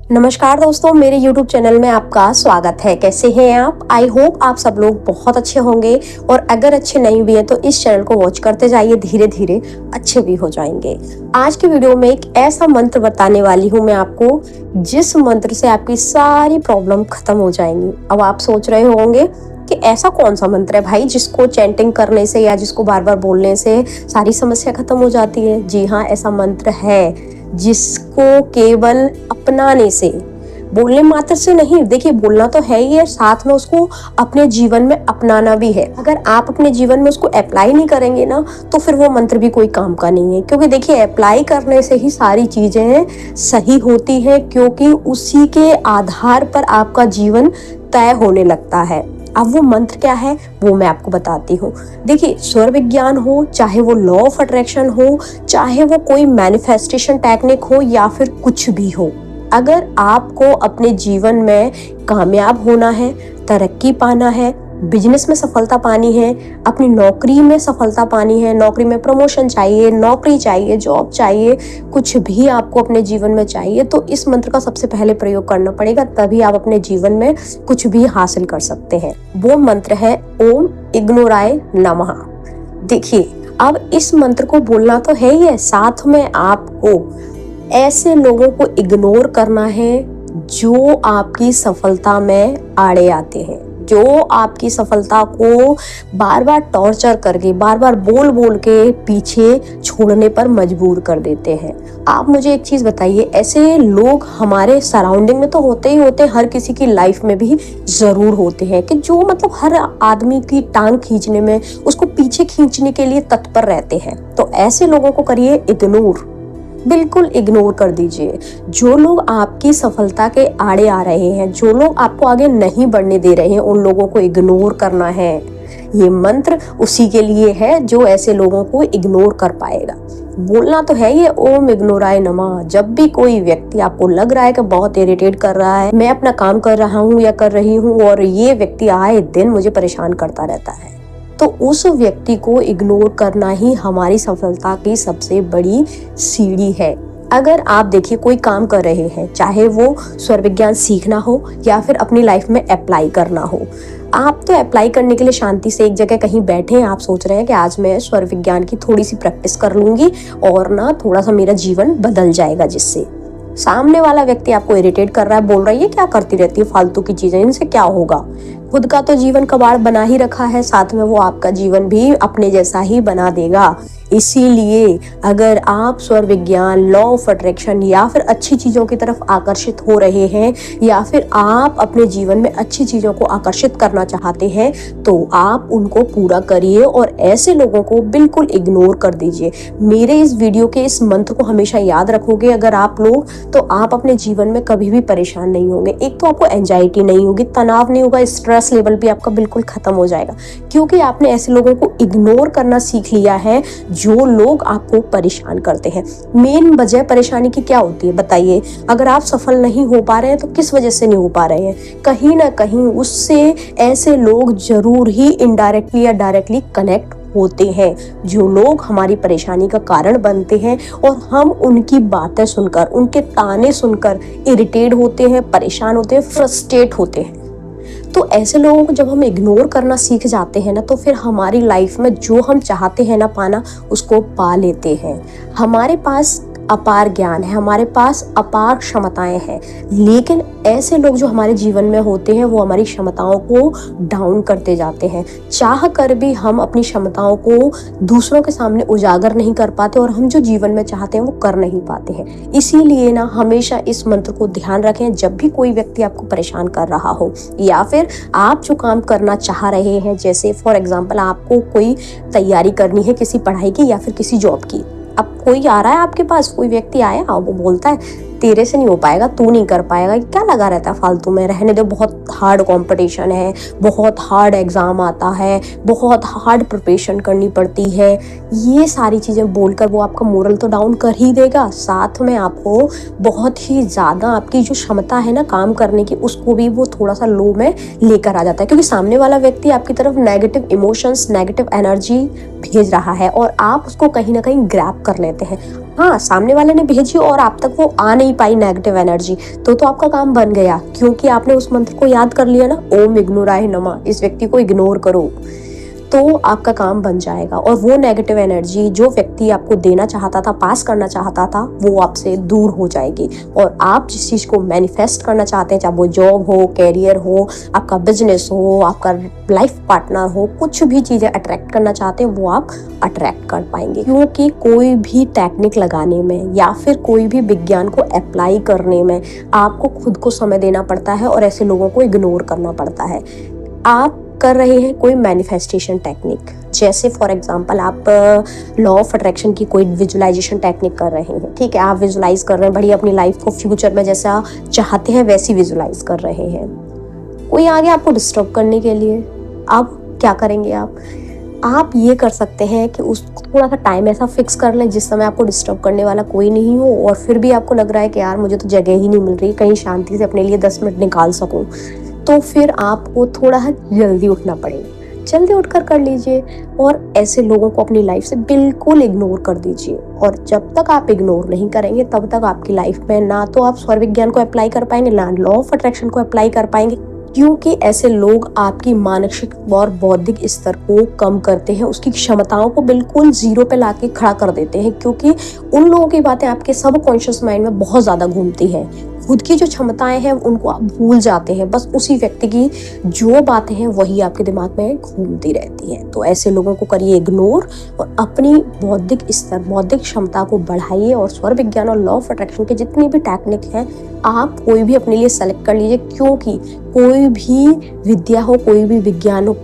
नमस्कार दोस्तों, मेरे YouTube चैनल में आपका स्वागत है। कैसे हैं आप? आई होप आप सब लोग बहुत अच्छे होंगे और अगर अच्छे नहीं भी हैं तो इस चैनल को वॉच करते जाइए, धीरे धीरे अच्छे भी हो जाएंगे। आज की वीडियो में एक ऐसा मंत्र बताने वाली हूँ मैं आपको, जिस मंत्र से आपकी सारी प्रॉब्लम खत्म हो जाएंगी। अब आप सोच रहे होंगे कि ऐसा कौन सा मंत्र है भाई जिसको चैंटिंग करने से या जिसको बार बार बोलने से सारी समस्या खत्म हो जाती है। जी हाँ, ऐसा मंत्र है जिसको केवल अपनाने से, बोलने मात्र से नहीं, देखिए बोलना तो है ही है, साथ में उसको अपने जीवन में अपनाना भी है। अगर आप अपने जीवन में उसको अप्लाई नहीं करेंगे ना तो फिर वो मंत्र भी कोई काम का नहीं है। क्योंकि देखिए अप्लाई करने से ही सारी चीजें सही होती है, क्योंकि उसी के आधार पर आपका जीवन तय होने लगता है। अब वो मंत्र क्या है वो मैं आपको बताती हूँ। देखिए, स्वर विज्ञान हो, चाहे वो लॉ ऑफ अट्रैक्शन हो, चाहे वो कोई मैनिफेस्टेशन टेक्निक हो या फिर कुछ भी हो, अगर आपको अपने जीवन में कामयाब होना है, तरक्की पाना है, बिजनेस में सफलता पानी है, अपनी नौकरी में सफलता पानी है, नौकरी में प्रमोशन चाहिए, नौकरी चाहिए, जॉब चाहिए, कुछ भी आपको अपने जीवन में चाहिए, तो इस मंत्र का सबसे पहले प्रयोग करना पड़ेगा, तभी आप अपने जीवन में कुछ भी हासिल कर सकते हैं। वो मंत्र है ओम इग्नोराय नमः। देखिए, अब इस मंत्र को बोलना तो है ही है, साथ में आपको ऐसे लोगों को इग्नोर करना है जो आपकी सफलता में आड़े आते हैं, जो आपकी सफलता को बार बार टॉर्चर करके, बार बार बोल बोल के पीछे छोड़ने पर मजबूर कर देते हैं। आप मुझे एक चीज बताइए, ऐसे लोग हमारे सराउंडिंग में तो होते ही होते हैं, हर किसी की लाइफ में भी जरूर होते हैं कि जो मतलब हर आदमी की टांग खींचने में, उसको पीछे खींचने के लिए तत्पर रहते हैं। तो ऐसे लोगों को करिए इग्नोर, बिल्कुल इग्नोर कर दीजिए। जो लोग आपकी सफलता के आड़े आ रहे हैं, जो लोग आपको आगे नहीं बढ़ने दे रहे हैं, उन लोगों को इग्नोर करना है। ये मंत्र उसी के लिए है जो ऐसे लोगों को इग्नोर कर पाएगा। बोलना तो है ये ओम इग्नोराय नमः। जब भी कोई व्यक्ति आपको लग रहा है कि बहुत इरिटेट कर रहा है, मैं अपना काम कर रहा हूँ या कर रही हूँ और ये व्यक्ति आए दिन मुझे परेशान करता रहता है, तो उस व्यक्ति को इग्नोर करना ही हमारी सफलता की सबसे बड़ी सीढ़ी है। अगर आप देखिए कोई काम कर रहे हैं, चाहे वो स्वर विज्ञान सीखना हो या फिर अपनी लाइफ में अप्लाई करना हो, आप तो अप्लाई करने के लिए शांति से एक जगह कहीं बैठे हैं, आप सोच रहे हैं कि आज मैं स्वर विज्ञान की थोड़ी सी प्रैक्टिस कर लूंगी और ना थोड़ा सा मेरा जीवन बदल जाएगा। जिससे सामने वाला व्यक्ति आपको इरिटेट कर रहा है, बोल रहा है ये क्या करती रहती है फालतू की चीजें, इनसे क्या होगा। खुद का तो जीवन कबाड़ बना ही रखा है, साथ में वो आपका जीवन भी अपने जैसा ही बना देगा। इसीलिए अगर आप स्वर विज्ञान, लॉ ऑफ अट्रैक्शन या फिर अच्छी चीजों की तरफ आकर्षित हो रहे हैं, या फिर आप अपने जीवन में अच्छी चीजों को आकर्षित करना चाहते हैं, तो आप उनको पूरा करिए और ऐसे लोगों को बिल्कुल इग्नोर कर दीजिए। मेरे इस वीडियो के इस मंत्र को हमेशा याद रखोगे अगर आप लोग, तो आप अपने जीवन में कभी भी परेशान नहीं होंगे। एक तो आपको एंजाइटी नहीं होगी, तनाव नहीं होगा, स्ट्रेस लेवल भी आपका बिल्कुल खत्म हो जाएगा, क्योंकि आपने ऐसे लोगों को इग्नोर करना सीख लिया है जो लोग आपको परेशान करते हैं। मेन वजह परेशानी की क्या होती है बताइए? अगर आप सफल नहीं हो पा रहे हैं तो किस वजह से नहीं हो पा रहे हैं? कहीं ना कहीं उससे ऐसे लोग जरूर ही इनडायरेक्टली या डायरेक्टली कनेक्ट होते हैं, जो लोग हमारी परेशानी का कारण बनते हैं और हम उनकी बातें सुनकर, उनके ताने सुनकर इरिटेट होते हैं, परेशान होते हैं, फ्रस्ट्रेट होते हैं। तो ऐसे लोगों को जब हम इग्नोर करना सीख जाते हैं ना, तो फिर हमारी लाइफ में जो हम चाहते हैं ना पाना, उसको पा लेते हैं। हमारे पास अपार ज्ञान है, हमारे पास अपार क्षमताएं हैं, लेकिन ऐसे लोग जो हमारे जीवन में होते हैं वो हमारी क्षमताओं को डाउन करते जाते हैं। चाह कर भी हम अपनी क्षमताओं को दूसरों के सामने उजागर नहीं कर पाते और हम जो जीवन में चाहते हैं वो कर नहीं पाते हैं। इसीलिए ना हमेशा इस मंत्र को ध्यान रखें, जब भी कोई व्यक्ति आपको परेशान कर रहा हो या फिर आप जो काम करना चाह रहे हैं, जैसे फॉर एग्जाम्पल आपको कोई तैयारी करनी है किसी पढ़ाई की या फिर किसी जॉब की। अब कोई आ रहा है आपके पास, कोई व्यक्ति आया, वो बोलता है तेरे से नहीं हो पाएगा, तू नहीं कर पाएगा, क्या लगा रहता है फालतू में, रहने दो, बहुत हार्ड कंपटीशन है, बहुत हार्ड एग्जाम आता है, बहुत हार्ड प्रिपरेशन करनी पड़ती है। ये सारी चीज़ें बोलकर वो आपका मोरल तो डाउन कर ही देगा, साथ में आपको बहुत ही ज़्यादा आपकी जो क्षमता है ना काम करने की, उसको भी वो थोड़ा सा लो में लेकर आ जाता है, क्योंकि सामने वाला व्यक्ति आपकी तरफ नेगेटिव इमोशंस, नेगेटिव एनर्जी भेज रहा है और आप उसको कहीं ना कहीं ग्रैब कर लेते हैं। हाँ, सामने वाले ने भेजी और आप तक वो आ नहीं पाई नेगेटिव एनर्जी, तो आपका काम बन गया, क्योंकि आपने उस मंत्र को याद कर लिया ना, ओम इग्नोराय नमः, इस व्यक्ति को इग्नोर करो, तो आपका काम बन जाएगा। और वो नेगेटिव एनर्जी जो व्यक्ति आपको देना चाहता था, पास करना चाहता था, वो आपसे दूर हो जाएगी। और आप जिस चीज़ को मैनिफेस्ट करना चाहते हैं, चाहे वो जॉब हो, कैरियर हो, आपका बिजनेस हो, आपका लाइफ पार्टनर हो, कुछ भी चीज़ें अट्रैक्ट करना चाहते हैं, वो आप अट्रैक्ट कर पाएंगे। क्योंकि कोई भी टेक्निक लगाने में या फिर कोई भी विज्ञान को अप्लाई करने में आपको खुद को समय देना पड़ता है और ऐसे लोगों को इग्नोर करना पड़ता है। आप कर रहे हैं कोई मैनिफेस्टेशन टेक्निक, जैसे फॉर एग्जांपल आप लॉ ऑफ अट्रैक्शन की कोई विजुअलाइजेशन टेक्निक कर रहे हैं, ठीक है, आप विजुअलाइज कर रहे हैं बड़ी अपनी लाइफ को फ्यूचर में जैसा चाहते हैं वैसी विजुअलाइज कर रहे हैं। कोई आ गया आपको डिस्टर्ब करने के लिए, अब क्या करेंगे आप ये कर सकते हैं कि उस थोड़ा सा टाइम ऐसा फिक्स कर लें जिस समय आपको डिस्टर्ब करने वाला कोई नहीं हो, और फिर भी आपको लग रहा है कि यार मुझे तो जगह ही नहीं मिल रही, कहीं शांति से अपने लिए 10 मिनट निकाल सकूं, तो फिर आपको थोड़ा जल्दी उठना पड़ेगा। जल्दी उठकर कर लीजिए और ऐसे लोगों को अपनी लाइफ से बिल्कुल इग्नोर कर दीजिए। और जब तक आप इग्नोर नहीं करेंगे तब तक आपकी लाइफ में ना तो आप स्वर विज्ञान को अप्लाई कर पाएंगे, ना लॉ ऑफ अट्रैक्शन को अप्लाई कर पाएंगे, क्योंकि ऐसे लोग आपकी मानसिक और बौद्धिक स्तर को कम करते हैं, उसकी क्षमताओं को बिल्कुल जीरो पे लाके खड़ा कर देते हैं, क्योंकि उन लोगों की बातें आपके सबकॉन्शियस माइंड में बहुत ज़्यादा घूमती हैं। खुद की जो क्षमताएं हैं उनको आप भूल जाते हैं, बस उसी व्यक्ति की जो बातें हैं वही आपके दिमाग में घूमती रहती हैं। तो ऐसे लोगों को करिए इग्नोर और अपनी बौद्धिक स्तर, बौद्धिक क्षमता को बढ़ाइए। और स्वर विज्ञान और लॉ ऑफ अट्रैक्शन के जितनी भी टेक्निक हैं आप कोई भी अपने लिए सेलेक्ट कर लीजिए, क्योंकि कोई भी विद्या हो, कोई भी विज्ञान हो,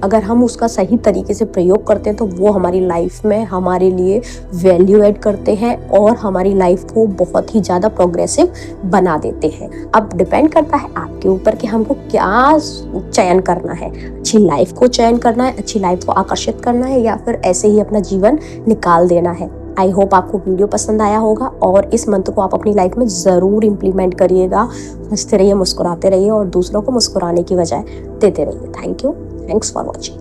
अगर हम उसका सही तरीके से प्रयोग करते हैं तो वो हमारी लाइफ में हमारे लिए वैल्यू ऐड करते हैं और हमारी लाइफ को बहुत ही ज़्यादा प्रोग्रेसिव बना देते हैं। अब डिपेंड करता है आपके ऊपर कि हमको क्या चयन करना है, अच्छी लाइफ को चयन करना है, अच्छी लाइफ को आकर्षित करना है, या फिर ऐसे ही अपना जीवन निकाल देना है। आई होप आपको वीडियो पसंद आया होगा और इस मंत्र को आप अपनी लाइफ में ज़रूर इम्प्लीमेंट करिएगा। हंसते रहिए, मुस्कुराते रहिए और दूसरों को मुस्कुराने की वजह देते रहिए। Thank you, thanks for watching.